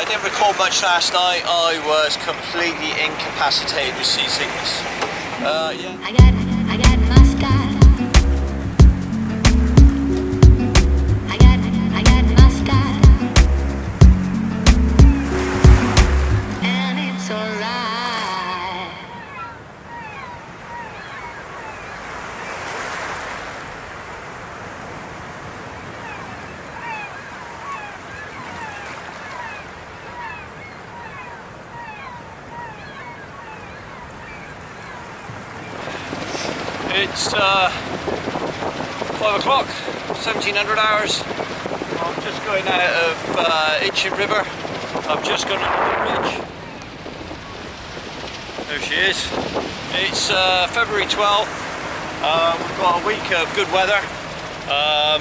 didn't record much last night. I was completely incapacitated with seasickness. Yeah. I got mascara. I got mascara. And it's alright. It's 5 o'clock, 1700 hours. I'm just going out of Itchen River. I've just gone under the bridge. There she is. It's February 12th. We've got a week of good weather. A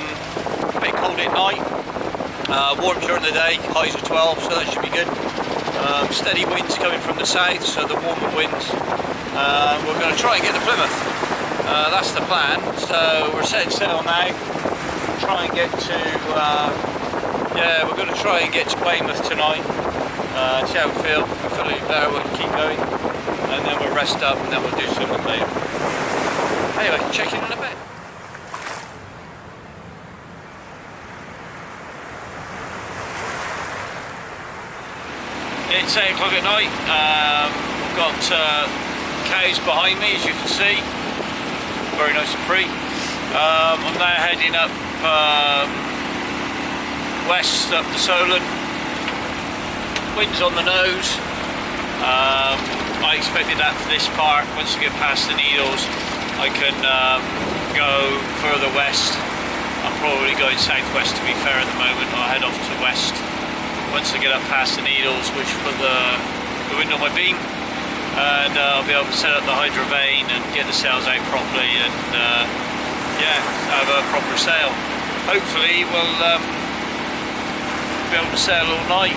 bit cold at night. Warm during the day, highs of 12, so that should be good. Steady winds coming from the south, so the warmer winds. We're going to try and get to Plymouth. That's the plan. So we're setting sail now. Try and get to yeah, we're going to try and get to Plymouth tonight. See how we feel. If we feel any better, we'll keep going, and then we'll rest up, and then we'll do something later. Anyway, check in a bit. It's 8 o'clock at night. We've got cows behind me, as you can see. Very nice and pretty. I'm now heading up west up to Solent. Wind's on the nose. I expected that for this part. Once you get past the Needles, I can go further west. I'm probably going southwest to be fair at the moment. I'll head off to west once I get up past the Needles, which put the wind on my beam. And I'll be able to set up the hydro vane and get the sails out properly, and yeah, have a proper sail. Hopefully we'll be able to sail all night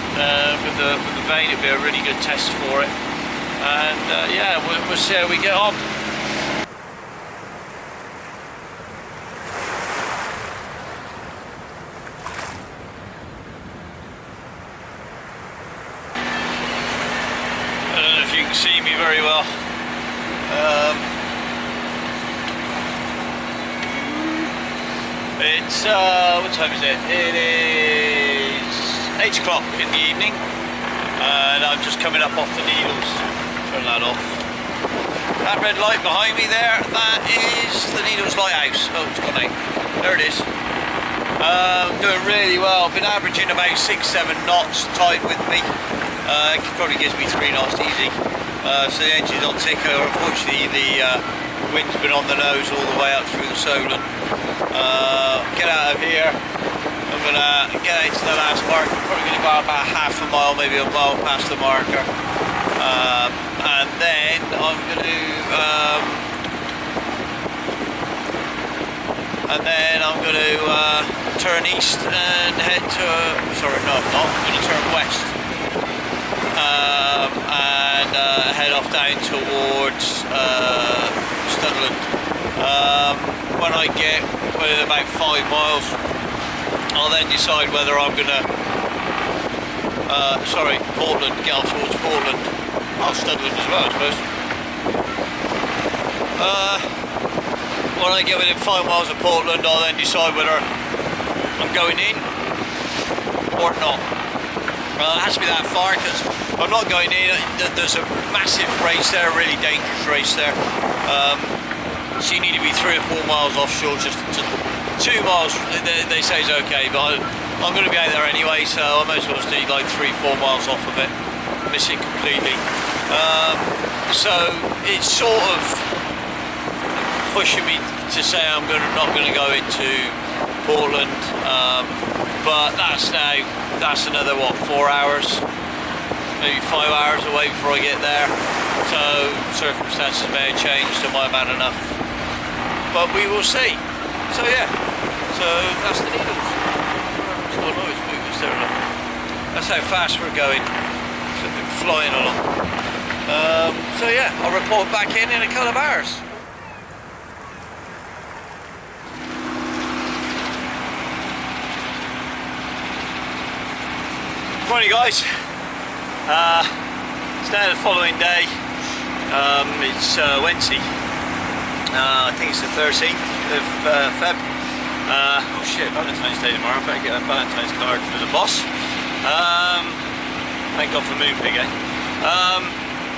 with the vane. It'll be a really good test for it, and yeah, we'll see how we get on. You can see me very well. It's what time is it? It is 8 o'clock in the evening, and I'm just coming up off the Needles. Turn that off. That red light behind me there, that is the Needles lighthouse. Oh, it's gone out. There it is. Doing really well. Been averaging about 6-7 knots tide with me. It probably gives me 3 knots easy. So the engine's on ticker. Unfortunately, the wind's been on the nose all the way up through the Solent. Get out of here. I'm going to get out to the last marker. Probably going to go about half a mile, maybe a mile past the marker. And then I'm going to turn east and head to, sorry, no, I'm not. I'm going to turn west. And head off down towards Solent. When I get within about 5 miles, I'll then decide whether I'm gonna Portland, get off towards Portland. I'll Solent as well, I suppose. When I get within 5 miles of Portland, I'll then decide whether I'm going in or not. It has to be that far, because if I'm not going in, there's a massive race there, a really dangerous race there. So you need to be 3 or 4 miles offshore. Just 2 miles, they say is okay, but I'm going to be out there anyway, so I might as well do like 3-4 miles off of it, miss it completely. So it's sort of pushing me to say I'm not going to go into Portland, but that's another what, 4 hours, maybe 5 hours away before I get there. So circumstances may have changed, I might have had enough, but we will see. So yeah, so that's the Needles. Oh no, it's moving there. Look. That's how fast we're going, flying along. So yeah, I'll report back in a couple of hours. Morning guys, It's now the following day. It's Wednesday. I think it's the 13th of Feb. Oh shit, Valentine's Day tomorrow. I better get a Valentine's card for the boss. Thank God for Moonpig, eh?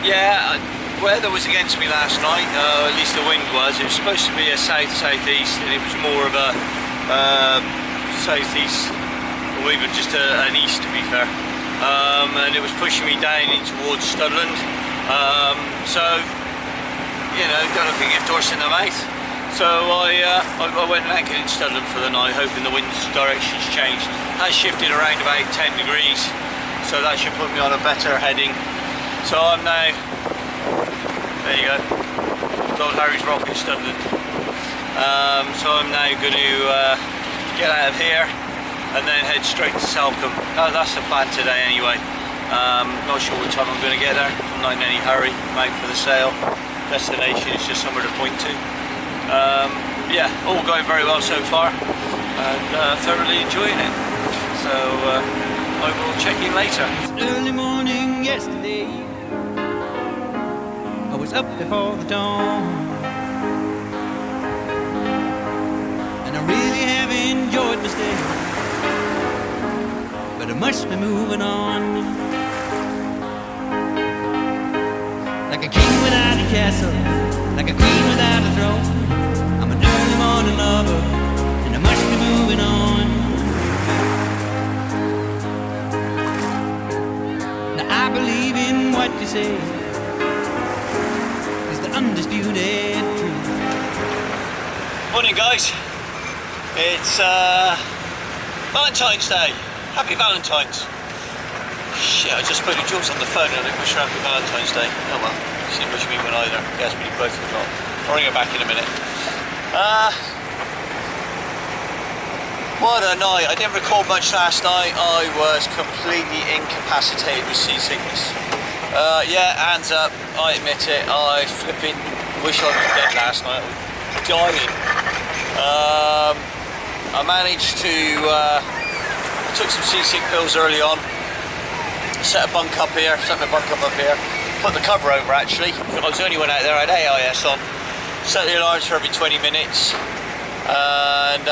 Yeah, weather was against me last night, at least the wind was. It was supposed to be a south-southeast, and it was more of a southeast, or even just an east, to be fair. And it was pushing me down in towards Studland. So, you know, got a big gift horse in the mouth. So I went and anchored in Studland for the night, hoping the wind's direction's changed. Has shifted around about 10 degrees, so that should put me on a better heading. So I'm now, there you go, Lord Harry's Rock in Studland. So I'm now going to get out of here and then head straight to Salcombe. That's the plan today anyway. Not sure what time I'm going to get there. I'm not in any hurry. I'm out for the sale. Destination is just somewhere to point to. Yeah, all going very well so far, and thoroughly enjoying it. So I will check in later. Early morning yesterday, I was up before the dawn, and I really have enjoyed my stay, but I must be moving on. Like a king without a castle, like a queen without a throne, I'm an early morning lover, and I must be moving on. Now I believe in what you say is the undisputed truth. Morning guys, it's Valentine's Day. Happy Valentine's. Shit, I just spoke to Jules on the phone and I didn't wish her happy Valentine's Day. Oh well, she didn't wish me one either. Guess we both forgot. I'll ring her back in a minute. What a night. I didn't record much last night. I was completely incapacitated with seasickness. Yeah, hands up, I admit it. I flipping wish I was dead last night. I was dying. I managed to took some seasick pills early on. Set a bunk up here, set my bunk up here. Put the cover over actually. I was the only one out there. I had AIS on. Set the alarms for every 20 minutes. And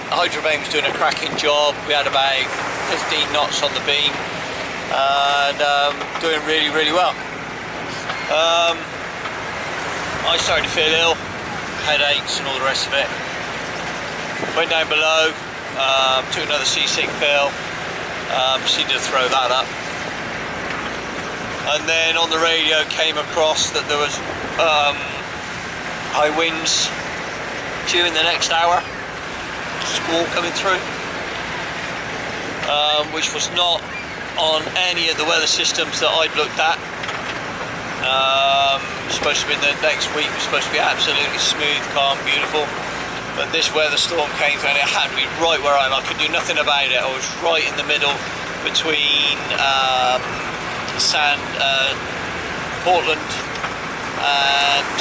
Hydrovane was doing a cracking job. We had about 15 knots on the beam and doing really, really well. I started to feel ill, headaches and all the rest of it. Went down below, took another seasick pill, proceeded to throw that up. And then on the radio came across that there was high winds due in the next hour, squall coming through, which was not on any of the weather systems that I'd looked at. Supposed to be the next week, was supposed to be absolutely smooth, calm, beautiful, but this weather storm came through and it had to be right where I could do nothing about it. I was right in the middle between Portland and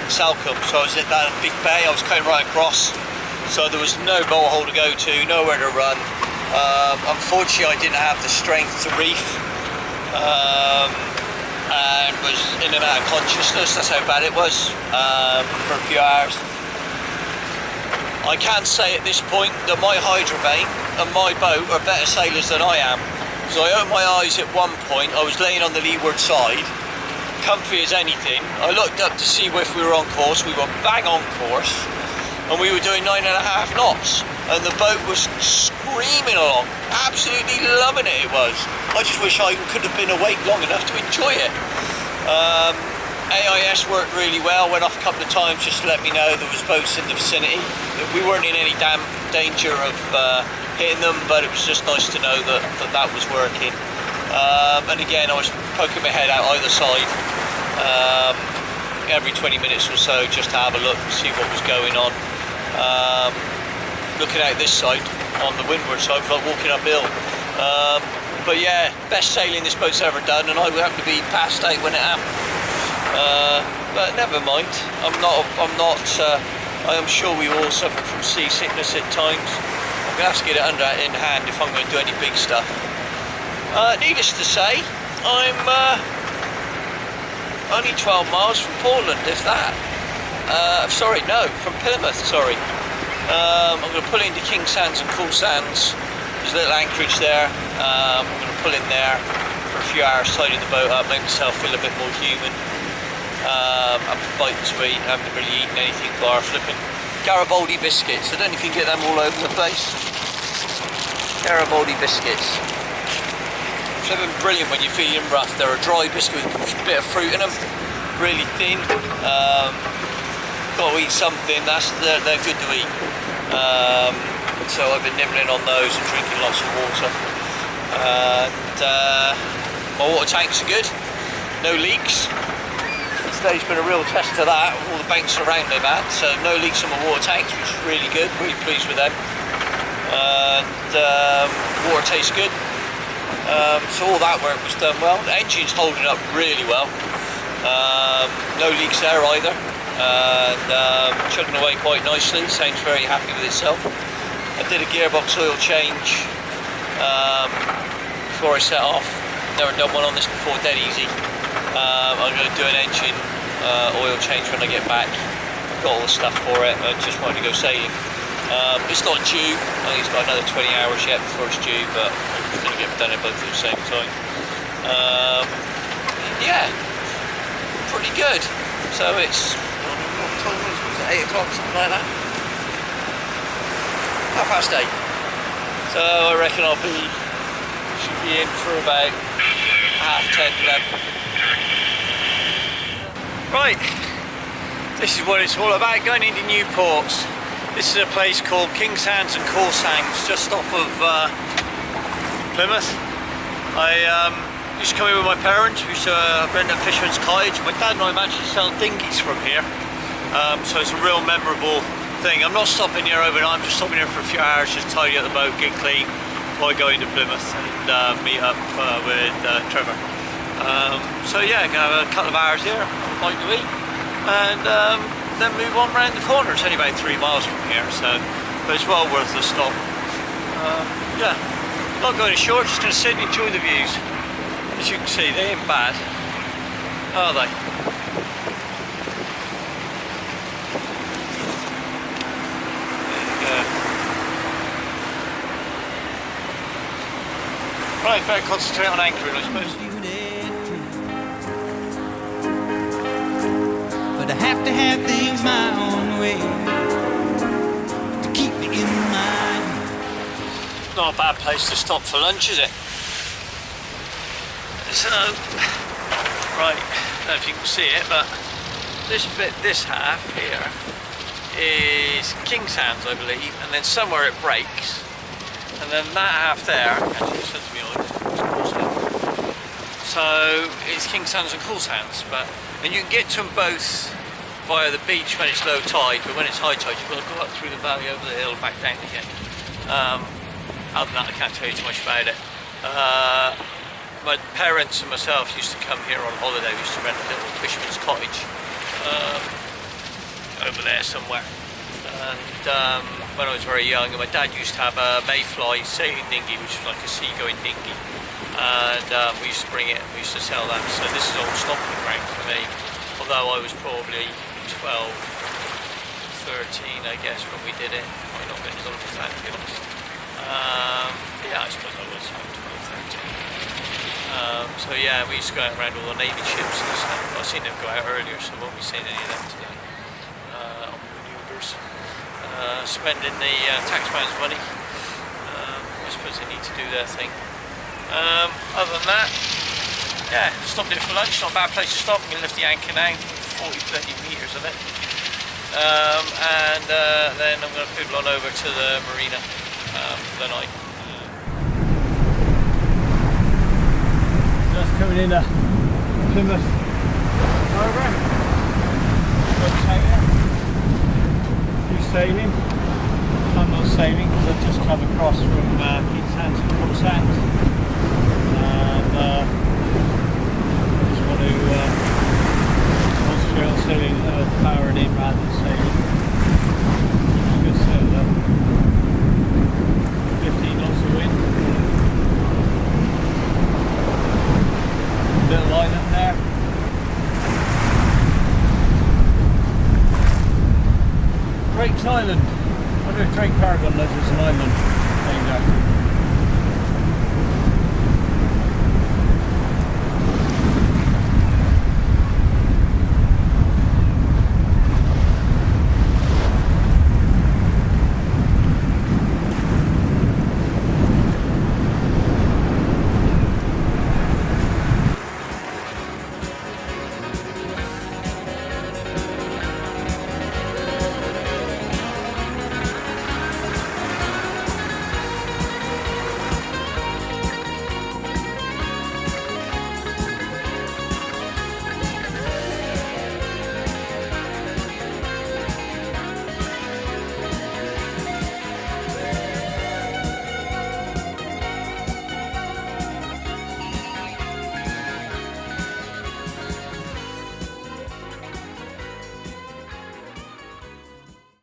Salcombe, so I was at that big bay. I was coming right across, so there was no boat hole to go to, nowhere to run. Unfortunately I didn't have the strength to reef, and was in and out of consciousness. That's how bad it was for a few hours. I can say at this point that my Hydrovane and my boat are better sailors than I am. So I opened my eyes at one point, I was laying on the leeward side, comfy as anything. I looked up to see if we were on course. We were bang on course, and we were doing 9.5 knots, and the boat was screaming along, absolutely loving it. It was. I just wish I could have been awake long enough to enjoy it. AIS worked really well, went off a couple of times just to let me know there was boats in the vicinity. We weren't in any danger of hitting them, but it was just nice to know that was working. And again, I was poking my head out either side every 20 minutes or so just to have a look and see what was going on. Looking out this side, on the windward side, it was like walking uphill. But yeah, best sailing this boat's ever done, and I would have to be passed out when it happened. But never mind. I am sure we all suffer from seasickness at times. I'm gonna have to get it in hand if I'm going to do any big stuff. Needless to say, I'm only 12 miles from Portland, if that. Sorry, no, from Plymouth, sorry. I'm going to pull into King Sands and Cool Sands. There's a little anchorage there. I'm going to pull in there for a few hours, tidy the boat up, make myself feel a bit more human. Have a bite to eat. I haven't really eaten anything bar flipping Garibaldi biscuits. I don't know if you can get them all over the place. Garibaldi biscuits. Flipping brilliant when you're feeling rough. They're a dry biscuit with a bit of fruit in them, really thin. Got to eat something. They're good to eat. So I've been nibbling on those and drinking lots of water. My water tanks are good. No leaks. Today's been a real test to that. All the banks around they've had, so no leaks in my water tanks, which is really good. Really pleased with them. Water tastes good. So all that work was done well. The engine's holding up really well. No leaks there either. Chugging away quite nicely. Sounds very happy with itself. I did a gearbox oil change before I set off. Never done one on this before, dead easy. I'm going to do an engine oil change when I get back. I've got all the stuff for it. I just wanted to go sailing. It's not due. I think it's got another 20 hours yet before it's due, but I'm going to get done it both at the same time. Yeah, pretty good. So it's 8 o'clock, something like that. 8:30. So I reckon should be in for about 10:30, 11. Right, this is what it's all about, going into new ports. This is a place called King Sands and Cool Sands, just off of Plymouth. I used to come here with my parents. We used to rent a fisherman's cottage. My dad and I have actually sold dinghies from here, so it's a real memorable thing. I'm not stopping here overnight, I'm just stopping here for a few hours, just tidy up the boat, get clean before I go into Plymouth and meet up with Trevor. So yeah, gonna have a couple of hours here, bite to eat, and then move on round the corner. It's only about 3 miles from here, but it's well worth the stop. Yeah, not going ashore, just going to sit and enjoy the views. As you can see, they ain't bad, are they? There you go. Right, better concentrate on anchoring, I suppose. But I have to have things my own way to keep me in mind. Not a bad place to stop for lunch, is it? So, right, I don't know if you can see it, but this half here is King Sands, I believe, and then somewhere it breaks, and then that half there, actually it says to me on it's Cool Sands. So it's King Sands and Cool Sands, and you can get to them both via the beach when it's low tide, but when it's high tide you've got to go up through the valley, over the hill, back down again. Other than that I can't tell you too much about it. My parents and myself used to come here on holiday. We used to rent a little fisherman's cottage over there somewhere. And when I was very young, my dad used to have a mayfly sailing dinghy, which was like a seagoing dinghy. And we used to bring it and we used to sell that. So this is all stomping ground for me. Although I was probably 12, 13, I guess, when we did it. Might not have been as old as that, to be honest. Yeah, I suppose I was 12, 13. So yeah, we used to go out around all the Navy ships and stuff. I've seen them go out earlier, so I won't be seeing any of them today. On manoeuvres. Spending the taxman's money. I suppose they need to do their thing. Other than that, yeah, stopped here for lunch. Not a bad place to stop. I'm going to lift the anchor now, 40, 30 metres of it. Then I'm going to poodle on over to the marina for the night. Just coming in a Plymouth harbour. Sailing. I'm not sailing because I've just come across from King Sands and Port Sands.